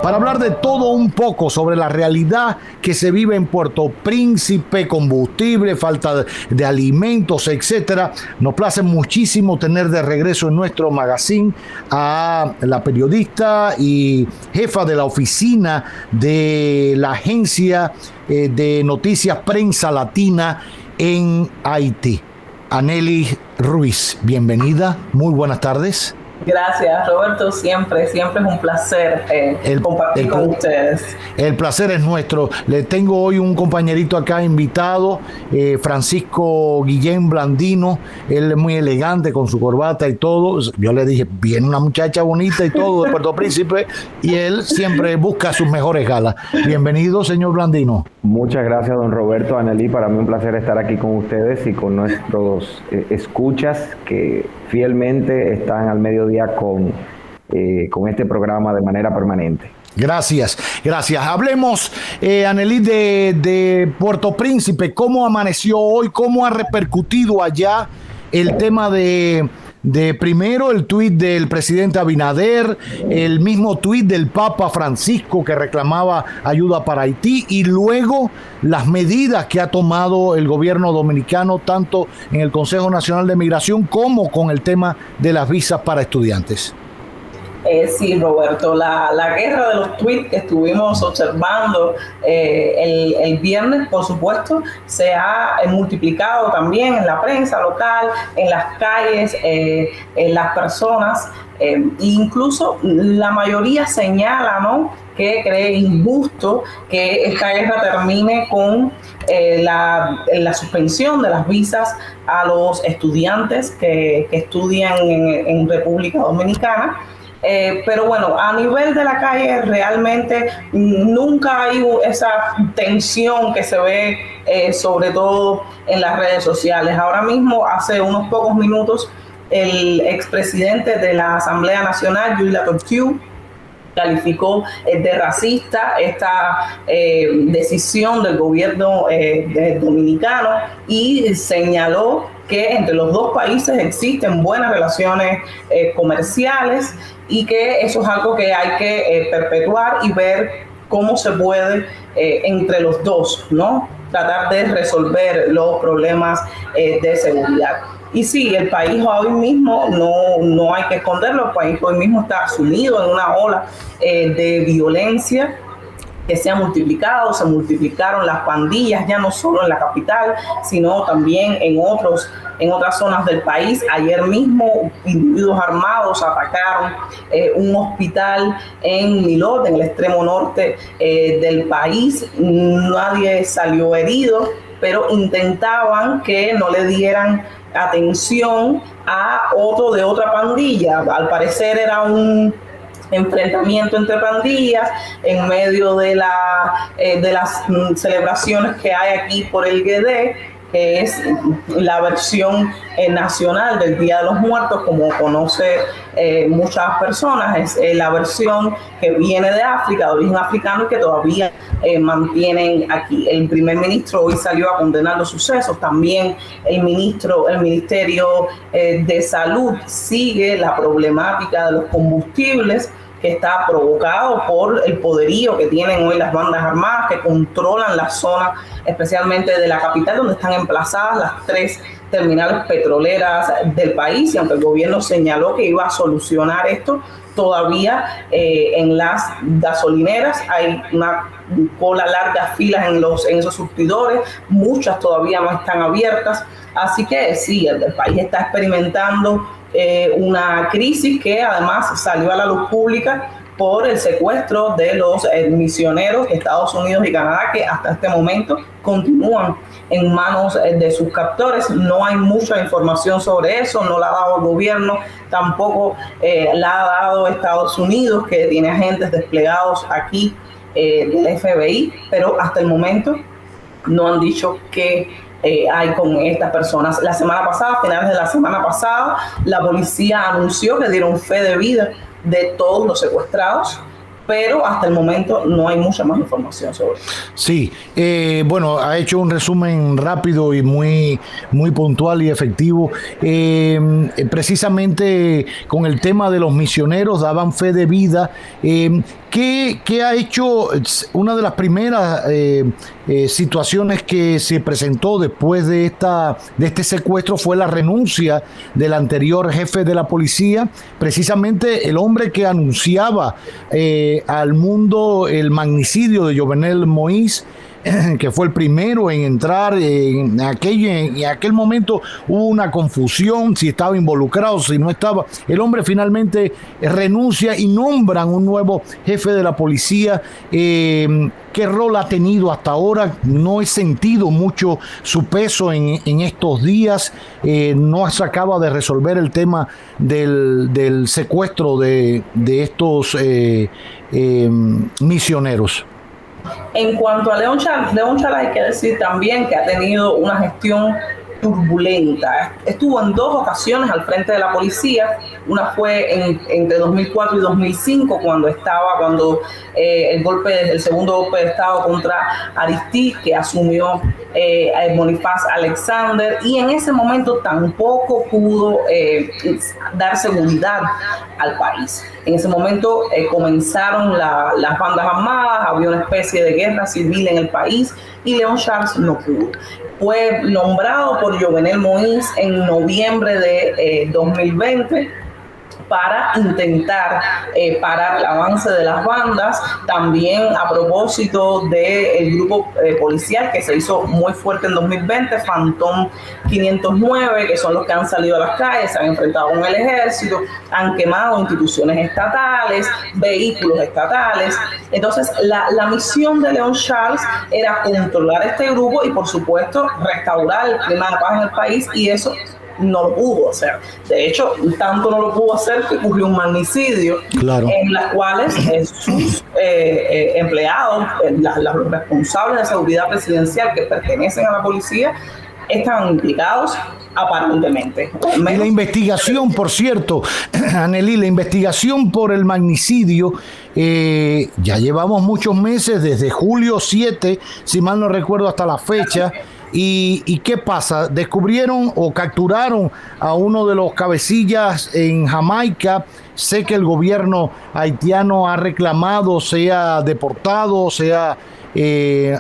para hablar de todo un poco sobre la realidad que se vive en Puerto Príncipe, combustible, falta de alimentos, etcétera. Nos place muchísimo tener de regreso en nuestro magazine a la periodista y jefa de la oficina de la agencia de noticias Prensa Latina en Haití, Anneli Ruiz. Bienvenida, muy buenas tardes. Gracias, Roberto. Siempre es un placer compartir con ustedes. El placer es nuestro. Le tengo hoy un compañerito acá invitado, Francisco Guillén Blandino. Él es muy elegante con su corbata y todo. Yo le dije, viene una muchacha bonita y todo de Puerto Príncipe, y él siempre busca sus mejores galas. Bienvenido, señor Blandino. Muchas gracias, don Roberto. Anneli, para mí un placer estar aquí con ustedes y con nuestros escuchas que fielmente están al mediodía con este programa de manera permanente. Gracias. Hablemos, Anneli, de Puerto Príncipe. ¿Cómo amaneció hoy? ¿Cómo ha repercutido allá el tema de primero el tuit del presidente Abinader, el mismo tuit del Papa Francisco que reclamaba ayuda para Haití, y luego las medidas que ha tomado el gobierno dominicano tanto en el Consejo Nacional de Migración como con el tema de las visas para estudiantes? Sí, Roberto, la guerra de los tweets que estuvimos observando el viernes, por supuesto, se ha multiplicado también en la prensa local, en las calles, en las personas, incluso la mayoría señala, ¿no?, que cree injusto que esta guerra termine con la suspensión de las visas a los estudiantes que estudian en República Dominicana. Pero bueno, a nivel de la calle realmente nunca hay esa tensión que se ve sobre todo en las redes sociales. Ahora mismo, hace unos pocos minutos, el expresidente de la Asamblea Nacional, Jules Latortue, calificó de racista esta decisión del gobierno dominicano y señaló que entre los dos países existen buenas relaciones comerciales y que eso es algo que hay que perpetuar y ver cómo se puede entre los dos, ¿no?, tratar de resolver los problemas de seguridad. Y sí, el país hoy mismo, no hay que esconderlo, el país hoy mismo está sumido en una ola de violencia que se multiplicaron las pandillas, ya no solo en la capital, sino también en otras zonas del país. Ayer mismo individuos armados atacaron un hospital en Milot, en el extremo norte del país. Nadie salió herido, pero intentaban que no le dieran atención a otro de otra pandilla. Al parecer era un enfrentamiento entre pandillas en medio de las celebraciones que hay aquí por el Guedé, que es la versión nacional del Día de los Muertos, como conoce muchas personas. Es la versión que viene de África, de origen africano, y que todavía mantienen aquí. El primer ministro hoy salió a condenar los sucesos. También el Ministerio de Salud sigue la problemática de los combustibles, que está provocado por el poderío que tienen hoy las bandas armadas, que controlan la zona, especialmente de la capital, donde están emplazadas las 3 terminales petroleras del país. Y aunque el gobierno señaló que iba a solucionar esto, todavía en las gasolineras hay una cola, largas filas en esos surtidores, muchas todavía no están abiertas. Así que sí, el país está experimentando una crisis que además salió a la luz pública por el secuestro de los misioneros de Estados Unidos y Canadá, que hasta este momento continúan en manos de sus captores. No hay mucha información sobre eso, no la ha dado el gobierno, tampoco la ha dado Estados Unidos, que tiene agentes desplegados aquí del FBI, pero hasta el momento no han dicho que hay con estas personas. La semana pasada, a finales de la semana pasada, la policía anunció que dieron fe de vida de todos los secuestrados, pero hasta el momento no hay mucha más información sobre eso. Sí, bueno, ha hecho un resumen rápido y muy puntual y efectivo. Precisamente con el tema de los misioneros, daban fe de vida. ¿Qué ha hecho? Una de las primeras situaciones que se presentó después de este secuestro fue la renuncia del anterior jefe de la policía, precisamente el hombre que anunciaba al mundo el magnicidio de Jovenel Moïse, que fue el primero en entrar en aquel momento. Hubo una confusión si estaba involucrado, si no estaba. El hombre finalmente renuncia y nombran un nuevo jefe de la policía. ¿Qué rol ha tenido hasta ahora? No he sentido mucho su peso en estos días. No se acaba de resolver el tema del secuestro de estos misioneros. En cuanto a León Charles hay que decir también que ha tenido una gestión turbulenta. Estuvo en 2 ocasiones al frente de la policía. Una fue entre 2004 y 2005 cuando el segundo golpe de Estado contra Aristide, que asumió Boniface Alexander, y en ese momento tampoco pudo dar seguridad al país. En ese momento comenzaron las bandas armadas, había una especie de guerra civil en el país y León Charles no pudo. Fue nombrado por Jovenel Moïse en noviembre de 2020 para intentar parar el avance de las bandas. También a propósito del grupo policial que se hizo muy fuerte en 2020, Fantón 509, que son los que han salido a las calles, se han enfrentado con el ejército, han quemado instituciones estatales, vehículos estatales. Entonces la misión de León Charles era controlar este grupo y por supuesto restaurar el clima de paz en el país, y eso no lo pudo hacer. De hecho, tanto no lo pudo hacer que ocurrió un magnicidio, claro, en las cuales sus empleados, los responsables de seguridad presidencial que pertenecen a la policía, estaban implicados aparentemente. Y la investigación, por cierto, Annely, la investigación por el magnicidio, ya llevamos muchos meses, desde julio 7, si mal no recuerdo, hasta la fecha. ¿Y qué pasa? Descubrieron o capturaron a uno de los cabecillas en Jamaica. Sé que el gobierno haitiano ha reclamado sea deportado, sea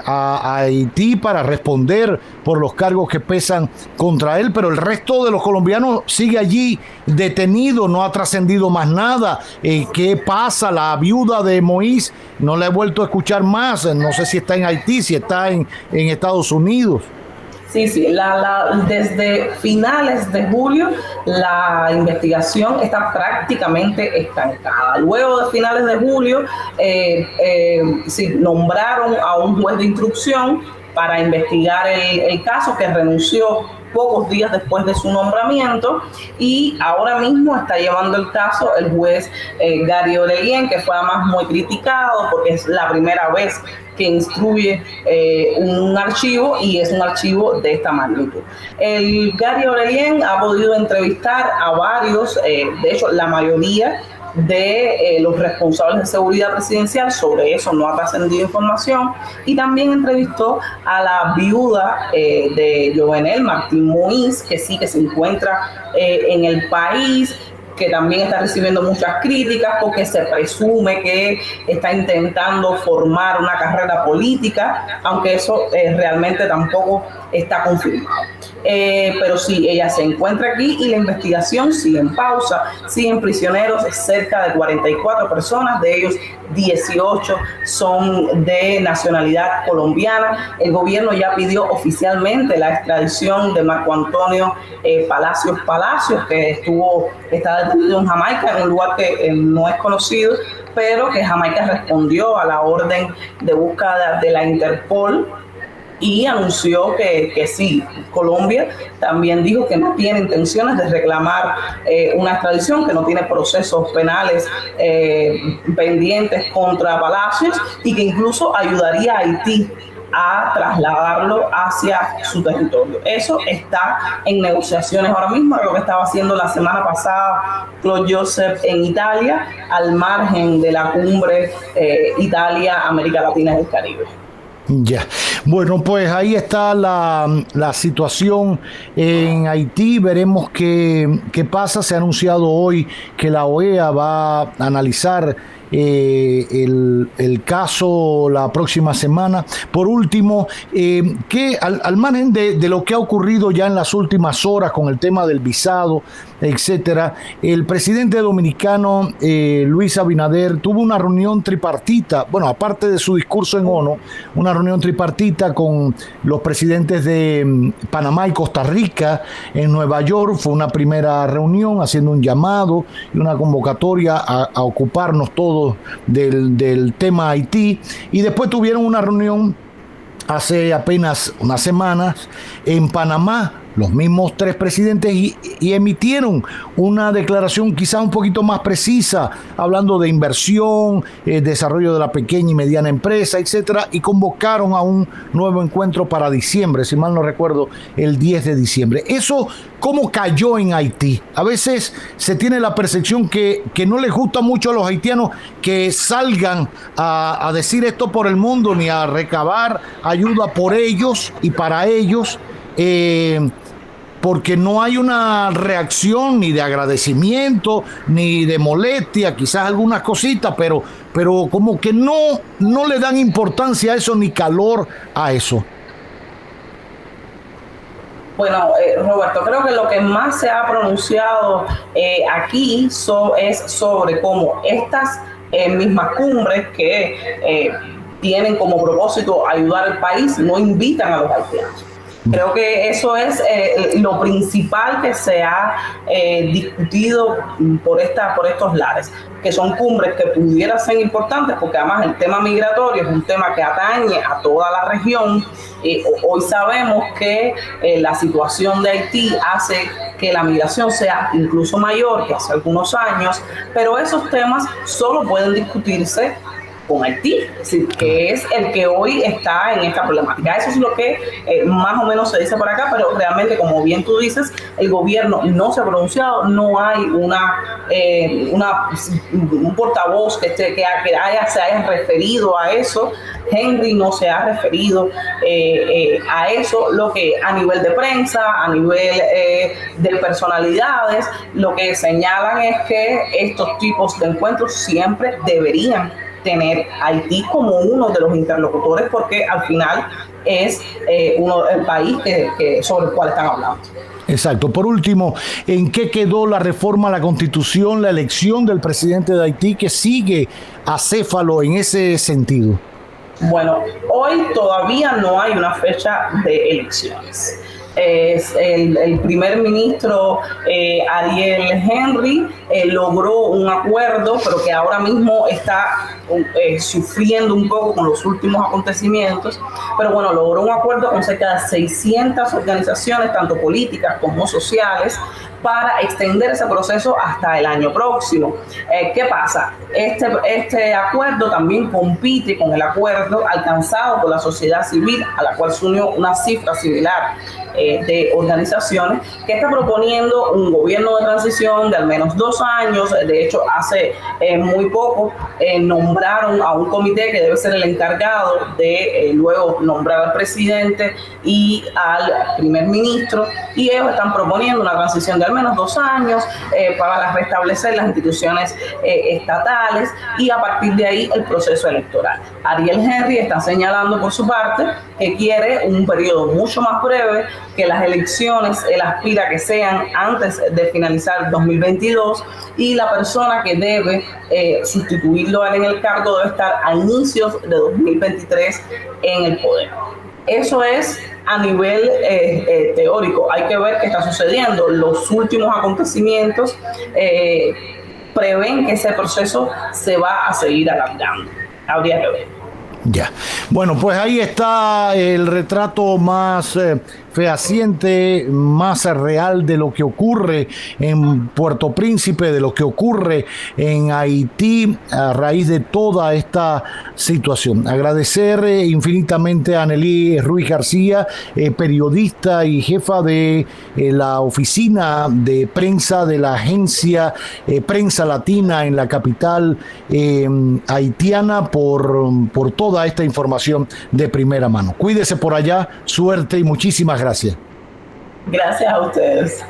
a Haití para responder por los cargos que pesan contra él, pero el resto de los colombianos sigue allí detenido, no ha trascendido más nada. ¿Qué pasa? La viuda de Moïse no la he vuelto a escuchar más, no sé si está en Haití, si está en Estados Unidos. Sí, desde finales de julio la investigación está prácticamente estancada. Luego de finales de julio nombraron a un juez de instrucción para investigar el caso, que renunció pocos días después de su nombramiento, y ahora mismo está llevando el caso el juez Gary Orelien, que fue además muy criticado porque es la primera vez que instruye un archivo, y es un archivo de esta magnitud. El Gary Orelien ha podido entrevistar a varios, de hecho la mayoría de los responsables de seguridad presidencial. Sobre eso no ha trascendido información, y también entrevistó a la viuda de Jovenel, Martín Moïse, que sí que se encuentra en el país, que también está recibiendo muchas críticas porque se presume que está intentando formar una carrera política, aunque eso realmente tampoco está confirmado. Pero sí, ella se encuentra aquí y la investigación sigue en pausa, siguen prisioneros cerca de 44 personas, de ellos 18 son de nacionalidad colombiana. El gobierno ya pidió oficialmente la extradición de Marco Antonio Palacios, que está detenido en Jamaica, en un lugar que no es conocido, pero que Jamaica respondió a la orden de búsqueda de la Interpol y anunció que sí. Colombia también dijo que no tiene intenciones de reclamar una extradición, que no tiene procesos penales pendientes contra Palacios, y que incluso ayudaría a Haití a trasladarlo hacia su territorio. Eso está en negociaciones ahora mismo, lo que estaba haciendo la semana pasada Claude Joseph en Italia, al margen de la cumbre Italia, América Latina y el Caribe. Ya, bueno, pues ahí está la situación en Haití. Veremos qué pasa. Se ha anunciado hoy que la OEA va a analizar el caso la próxima semana. Por último, que al margen de lo que ha ocurrido ya en las últimas horas con el tema del visado, etcétera, el presidente dominicano Luis Abinader tuvo una reunión tripartita, bueno, aparte de su discurso en ONU, una reunión tripartita con los presidentes de Panamá y Costa Rica en Nueva York. Fue una primera reunión haciendo un llamado y una convocatoria a ocuparnos todos del tema Haití, y después tuvieron una reunión hace apenas unas semanas en Panamá, los mismos tres presidentes, y emitieron una declaración quizás un poquito más precisa, hablando de inversión, desarrollo de la pequeña y mediana empresa, etcétera, y convocaron a un nuevo encuentro para diciembre, si mal no recuerdo, el 10 de diciembre. Eso, ¿cómo cayó en Haití? A veces se tiene la percepción que no les gusta mucho a los haitianos que salgan a decir esto por el mundo, ni a recabar ayuda por ellos y para ellos, porque no hay una reacción ni de agradecimiento ni de molestia, quizás algunas cositas, pero como que no le dan importancia a eso ni calor a eso. Bueno, Roberto, creo que lo que más se ha pronunciado aquí es sobre cómo estas mismas cumbres que tienen como propósito ayudar al país no invitan a los haitianos. Creo que eso es lo principal que se ha discutido por estos lares, que son cumbres que pudieran ser importantes, porque además el tema migratorio es un tema que atañe a toda la región. Hoy sabemos que la situación de Haití hace que la migración sea incluso mayor que hace algunos años, pero esos temas solo pueden discutirse con Haití, es decir, que es el que hoy está en esta problemática. Eso es lo que más o menos se dice por acá, pero realmente, como bien tú dices, el gobierno no se ha pronunciado, no hay un portavoz que se haya referido a eso. Henry no se ha referido a eso. Lo que a nivel de prensa, a nivel de personalidades, lo que señalan es que estos tipos de encuentros siempre deberían tener Haití como uno de los interlocutores, porque al final es el país sobre el cual están hablando. Exacto. Por último, ¿en qué quedó la reforma a la Constitución, la elección del presidente de Haití, que sigue acéfalo en ese sentido? Bueno, hoy todavía no hay una fecha de elecciones. Es el primer ministro Ariel Henry logró un acuerdo, pero que ahora mismo está sufriendo un poco con los últimos acontecimientos, pero bueno, logró un acuerdo con cerca de 600 organizaciones, tanto políticas como sociales, para extender ese proceso hasta el año próximo. ¿Qué pasa? Este acuerdo también compite con el acuerdo alcanzado por la sociedad civil, a la cual se unió una cifra similar de organizaciones, que está proponiendo un gobierno de transición de al menos 2 años. De hecho, hace muy poco nombraron a un comité que debe ser el encargado de luego nombrar al presidente y al primer ministro, y ellos están proponiendo una transición de al menos 2 años para restablecer las instituciones estatales y a partir de ahí el proceso electoral. Ariel Henry está señalando por su parte que quiere un periodo mucho más breve, que las elecciones él aspira que sean antes de finalizar 2022, y la persona que debe sustituirlo en el cargo debe estar a inicios de 2023 en el poder. Eso es a nivel teórico. Hay que ver qué está sucediendo. Los últimos acontecimientos prevén que ese proceso se va a seguir alargando. Habría que ver. Ya. Bueno, pues ahí está el retrato más fehaciente, más real de lo que ocurre en Puerto Príncipe, de lo que ocurre en Haití a raíz de toda esta situación. Agradecer infinitamente a Annely Ruiz García, periodista y jefa de la oficina de prensa de la agencia Prensa Latina en la capital haitiana, por toda esta información de primera mano. Cuídese por allá, suerte y muchísimas gracias. Gracias a ustedes.